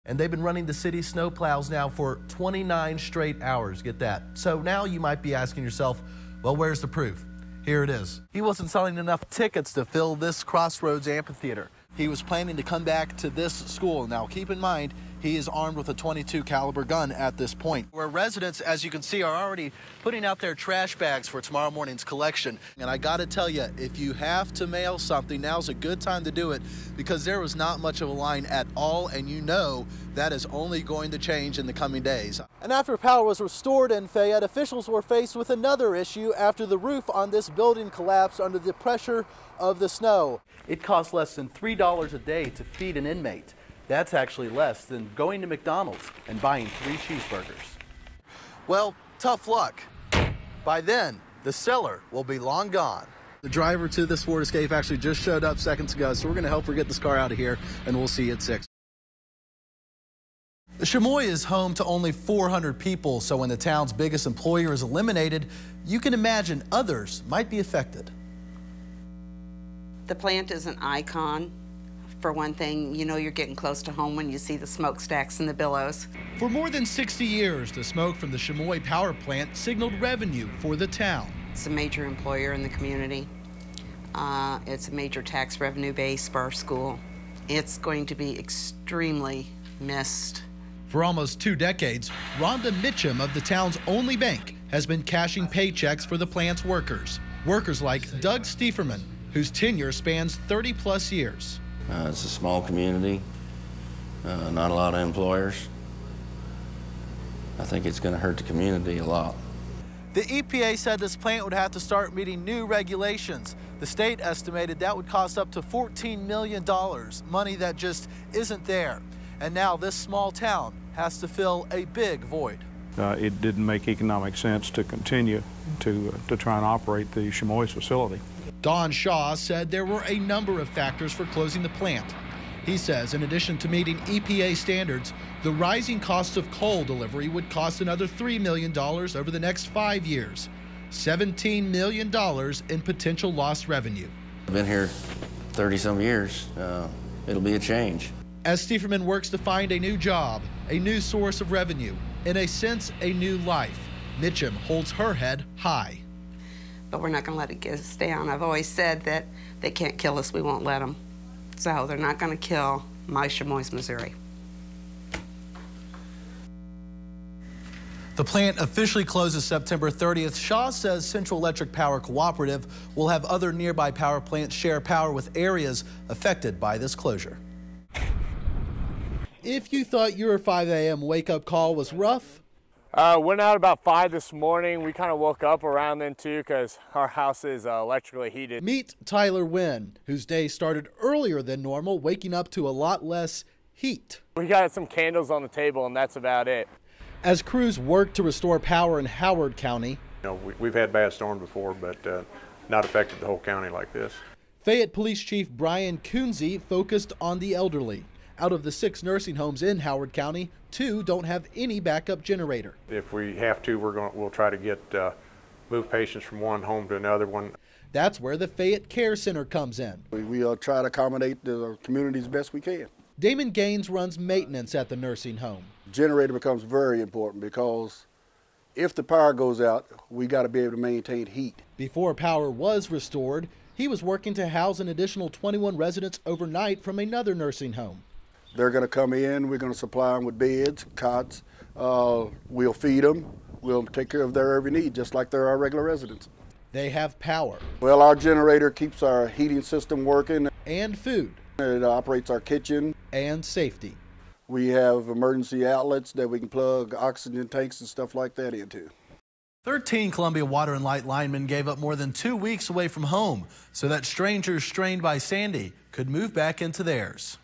And they've been running the city snowplows now for 29 straight hours. Get that. So now you might be asking yourself, well, where's the proof? Here it is. He wasn't selling enough tickets to fill this Crossroads amphitheater. He was planning to come back to this school. Now, keep in mind, he is armed with a .22 caliber gun at this point. Where residents, as you can see, are already putting out their trash bags for tomorrow morning's collection. And I gotta tell you, if you have to mail something, now's a good time to do it because there was not much of a line at all, and you know that is only going to change in the coming days. And after power was restored in Fayette, officials were faced with another issue after the roof on this building collapsed under the pressure of the snow. It costs less than $3 a day to feed an inmate. That's actually less than going to McDonald's and buying 3 cheeseburgers. Well, tough luck. By then, the seller will be long gone. The driver to this Ford Escape actually just showed up seconds ago, so we're going to help her get this car out of here, and we'll see you at 6. Chamois is home to only 400 people, so when the town's biggest employer is eliminated, you can imagine others might be affected. The plant is an icon. For one thing, you know you're getting close to home when you see the smokestacks and the billows. For more than 60 years, the smoke from the Chamois power plant signaled revenue for the town. It's a major employer in the community. It's a major tax revenue base for our school. It's going to be extremely missed. For almost 2 decades, Rhonda Mitchum of the town's only bank has been cashing paychecks for the plant's workers. Workers like Doug Stieferman, whose tenure spans 30+ years. It's a small community, not a lot of employers. I think it's going to hurt the community a lot. The EPA said this plant would have to start meeting new regulations. The state estimated that would cost up to $14 million, money that just isn't there. And now this small town has to fill a big void. It didn't make economic sense to continue to try and operate the Chamois facility. Don Shaw said there were a number of factors for closing the plant. He says in addition to meeting EPA standards, the rising cost of coal delivery would cost another $3 million over the next 5 years, $17 million in potential lost revenue. I've been here 30-some years. It'll be a change. As Stieferman works to find a new job, a new source of revenue, in a sense, a new life, Mitchum holds her head high. But we're not going to let it get us down. I've always said that they can't kill us, we won't let them. So they're not going to kill my Chamois, Missouri. The plant officially closes September 30th. Shaw says Central Electric Power Cooperative will have other nearby power plants share power with areas affected by this closure. If you thought your 5 a.m. wake-up call was rough, went out about 5 this morning. We kind of woke up around then too because our house is electrically heated. Meet Tyler Wynn, whose day started earlier than normal, waking up to a lot less heat. We got some candles on the table and that's about it. As crews work to restore power in Howard County, you know, we've had bad storms before, but not affected the whole county like this. Fayette Police Chief Brian Coonsey focused on the elderly. Out of the 6 nursing homes in Howard County, 2 don't have any backup generator. If we have to, we'll try to get move patients from one home to another one. That's where the Fayette Care Center comes in. We try to accommodate the community as best we can. Damon Gaines runs maintenance at the nursing home. Generator becomes very important because if the power goes out, we got to be able to maintain heat. Before power was restored, he was working to house an additional 21 residents overnight from another nursing home. They're going to come in, we're going to supply them with beds, cots, we'll feed them, we'll take care of their every need, just like they're our regular residents. They have power. Well, our generator keeps our heating system working. And food. It operates our kitchen. And safety. We have emergency outlets that we can plug oxygen tanks and stuff like that into. 13 Columbia Water and Light linemen gave up more than 2 weeks away from home so that strangers strained by Sandy could move back into theirs.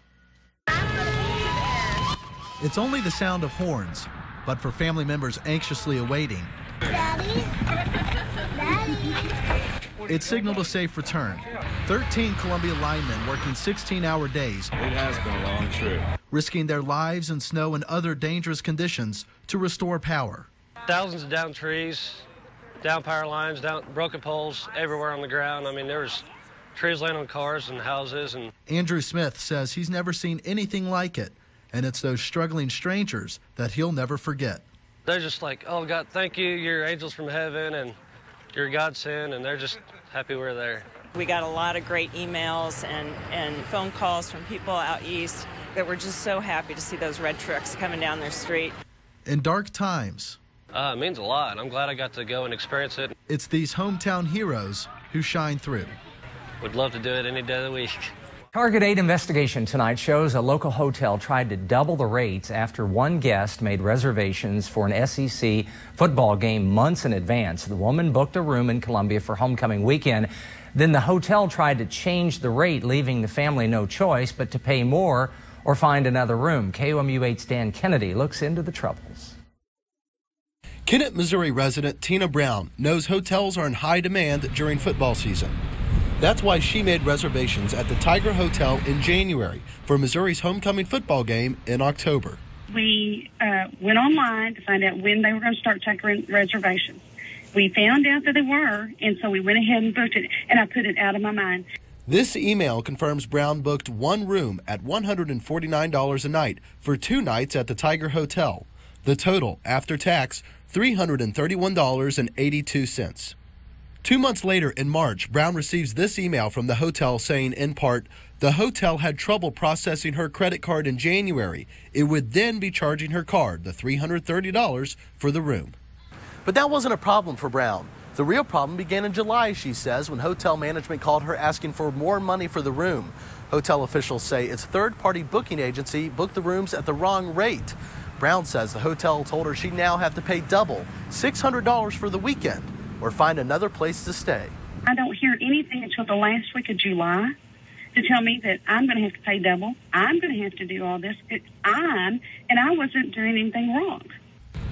It's only the sound of horns, but for family members anxiously awaiting, Daddy? Daddy? It signaled a safe return. 13 Columbia linemen working 16-hour days. It has been a long trip. Risking their lives in snow and other dangerous conditions to restore power. Thousands of down trees, down power lines, down broken poles everywhere on the ground. I mean, there was trees laying on cars and houses. And Andrew Smith says he's never seen anything like it. and it's those struggling strangers that he'll never forget. They're just like, oh, God, thank you. You're angels from heaven, and you're godsend, and they're just happy we're there. We got a lot of great emails and phone calls from people out east that were just so happy to see those red trucks coming down their street. In dark times, It means a lot. I'm glad I got to go and experience it. it's these hometown heroes who shine through. Would love to do it any day of the week. Target 8 investigation tonight shows a local hotel tried to double the rates after one guest made reservations for an SEC football game months in advance. The woman booked a room in Columbia for homecoming weekend. Then the hotel tried to change the rate, leaving the family no choice but to pay more or find another room. KOMU 8's Dan Kennedy looks into the troubles. Kennett, Missouri resident Tina Brown knows hotels are in high demand during football season. That's why she made reservations at the Tiger Hotel in January for Missouri's homecoming football game in October. We went online to find out when they were going to start taking reservations. We found out that they were, and so we went ahead and booked it, and I put it out of my mind. This email confirms Brown booked one room at $149 a night for 2 nights at the Tiger Hotel. The total, after tax, $331.82. 2 months later, in March, Brown receives this email from the hotel saying, in part, the hotel had trouble processing her credit card in January. It would then be charging her card the $330 for the room. But that wasn't a problem for Brown. The real problem began in July, she says, when hotel management called her asking for more money for the room. Hotel officials say its third-party booking agency booked the rooms at the wrong rate. Brown says the hotel told her she'd now have to pay double, $600 for the weekend, or find another place to stay. I don't hear anything until the last week of July to tell me that I'm going to have to pay double. I'm going to have to do all this. I wasn't doing anything wrong.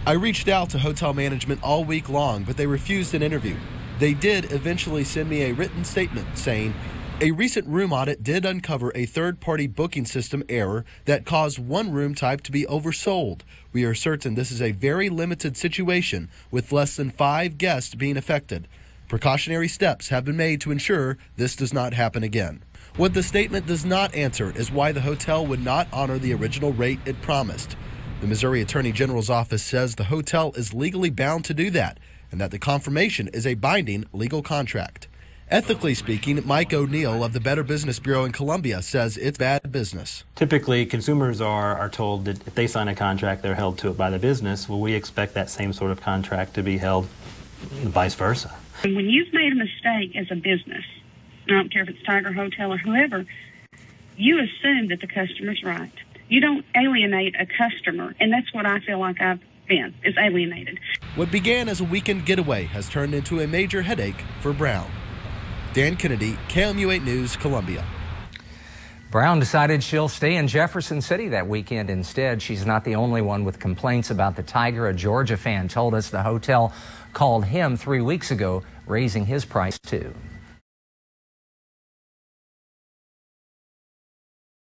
I reached out to hotel management all week long, but they refused an interview. They did eventually send me a written statement saying, a recent room audit did uncover a third-party booking system error that caused one room type to be oversold. We are certain this is a very limited situation with less than 5 guests being affected. Precautionary steps have been made to ensure this does not happen again. What the statement does not answer is why the hotel would not honor the original rate it promised. The Missouri Attorney General's office says the hotel is legally bound to do that and that the confirmation is a binding legal contract. Ethically speaking, Mike O'Neill of the Better Business Bureau in Columbia says it's bad business. Typically, consumers are told that if they sign a contract, they're held to it by the business. Well, we expect that same sort of contract to be held vice versa. When you've made a mistake as a business, I don't care if it's Tiger Hotel or whoever, you assume that the customer's right. You don't alienate a customer, and that's what I feel like I've been, is alienated. What began as a weekend getaway has turned into a major headache for Brown. Dan Kennedy, KOMU 8 News, Columbia. Brown decided she'll stay in Jefferson City that weekend instead. She's not the only one with complaints about the Tiger. A Georgia fan told us the hotel called him 3 weeks ago, raising his price too.